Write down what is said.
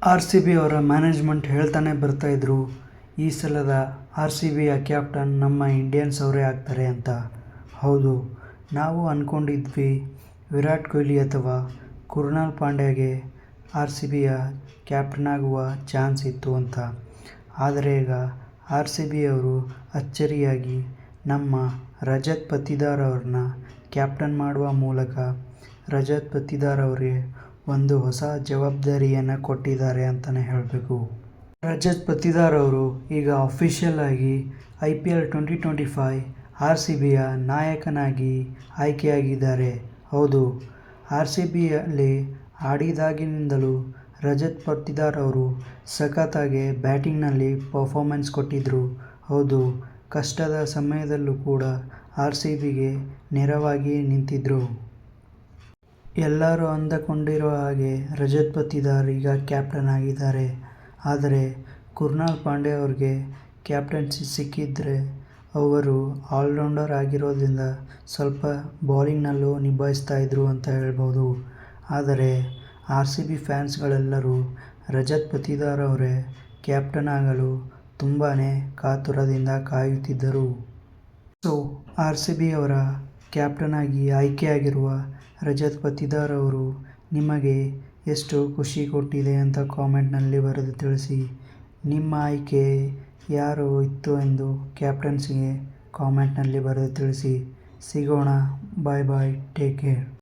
R C B ಅವರ management ಹೇಳ್ತಾನೆ ಬರ್ತಾಯಿದ್ರು, ಈ ಸಲದ ಆರ್ ಸಿ ಬಿಯ ಕ್ಯಾಪ್ಟನ್ ನಮ್ಮ ಇಂಡಿಯನ್ಸ್ ಅವರೇ ಆಗ್ತಾರೆ ಅಂತ. ಹೌದು, ನಾವು ಅಂದ್ಕೊಂಡಿದ್ವಿ ವಿರಾಟ್ ಕೊಹ್ಲಿ ಅಥವಾ ಕೃಣಾಲ್ ಪಾಂಡ್ಯಾಗೆ ಆರ್ ಸಿ ಬಿಯ ಕ್ಯಾಪ್ಟನ್ ಆಗುವ ಚಾನ್ಸ್ ಇತ್ತು ಅಂತ. ಆದರೆ ಈಗ ಆರ್ ಸಿ ಬಿಯವರು ಅಚ್ಚರಿಯಾಗಿ ನಮ್ಮ ರಜತ್ ಪತಿದಾರ್ ಅವ್ರನ್ನ ಕ್ಯಾಪ್ಟನ್ ಮಾಡುವ ಮೂಲಕ ರಜತ್ ಪತಿದಾರ್ ಅವರಿಗೆ ಒಂದು ಹೊಸ ಜವಾಬ್ದಾರಿಯನ್ನು ಕೊಟ್ಟಿದ್ದಾರೆ ಅಂತಲೇ ಹೇಳಬೇಕು. ರಜತ್ ಪತಿದಾರ್ ಅವರು ಈಗ ಅಫಿಷಿಯಲ್ ಆಗಿ IPL 2025 ಆರ್ ಸಿ ಬಿಯ ನಾಯಕನಾಗಿ ಆಯ್ಕೆಯಾಗಿದ್ದಾರೆ. ಹೌದು, ಆರ್ ಸಿ ಬಿಯಲ್ಲಿ ಆಡಿದಾಗಿನಿಂದಲೂ ರಜತ್ ಪತಿದಾರ್ ಅವರು ಸಖತ್ತಾಗಿ ಬ್ಯಾಟಿಂಗ್ನಲ್ಲಿ ಪರ್ಫಾರ್ಮೆನ್ಸ್ ಕೊಟ್ಟಿದ್ದರು. ಹೌದು, ಕಷ್ಟದ ಸಮಯದಲ್ಲೂ ಕೂಡ ಆರ್ ಸಿ ಬಿಗೆ ನೆರವಾಗಿ ನಿಂತಿದ್ದರು. ಎಲ್ಲರೂ ಅಂದುಕೊಂಡಿರುವ ಹಾಗೆ ರಜತ್ ಪತಿದಾರ್ ಈಗ ಕ್ಯಾಪ್ಟನ್ ಆಗಿದ್ದಾರೆ. ಆದರೆ ಕೃಣಾಲ್ ಪಾಂಡ್ಯ ಅವರಿಗೆ ಕ್ಯಾಪ್ಟನ್ಸಿ ಸಿಕ್ಕಿದ್ರೆ ಅವರು ಆಲ್ರೌಂಡರ್ ಆಗಿರೋದ್ರಿಂದ ಸ್ವಲ್ಪ ಬೌಲಿಂಗ್ನಲ್ಲೂ ನಿಭಾಯಿಸ್ತಾ ಇದ್ರು ಅಂತ ಹೇಳ್ಬೋದು. ಆದರೆ ಆರ್ ಸಿ ಬಿ ಫ್ಯಾನ್ಸ್ಗಳೆಲ್ಲರೂ ರಜತ್ ಪತಿದಾರ್ ಅವರೇ ಕ್ಯಾಪ್ಟನ್ ಆಗಲು ತುಂಬಾ ಕಾತುರದಿಂದ ಕಾಯುತ್ತಿದ್ದರು. ಸೊ ಆರ್ ಸಿ ಬಿ ಅವರ ಕ್ಯಾಪ್ಟನ್ ಆಗಿ ಆಯ್ಕೆಯಾಗಿರುವ ರಜತ್ ಪತಿದಾರ್ ಅವರು ನಿಮಗೆ ಎಷ್ಟು ಖುಷಿ ಕೊಟ್ಟಿದೆ ಅಂತ ಕಾಮೆಂಟ್ನಲ್ಲಿ ಬರೆದು ತಿಳಿಸಿ. ನಿಮ್ಮ ಆಯ್ಕೆ ಯಾರು ಇತ್ತು ಎಂದು ಕ್ಯಾಪ್ಟನ್ಸಿಗೆ ಕಾಮೆಂಟ್ನಲ್ಲಿ ಬರೆದು ತಿಳಿಸಿ. ಸಿಗೋಣ. Bye bye. Take care.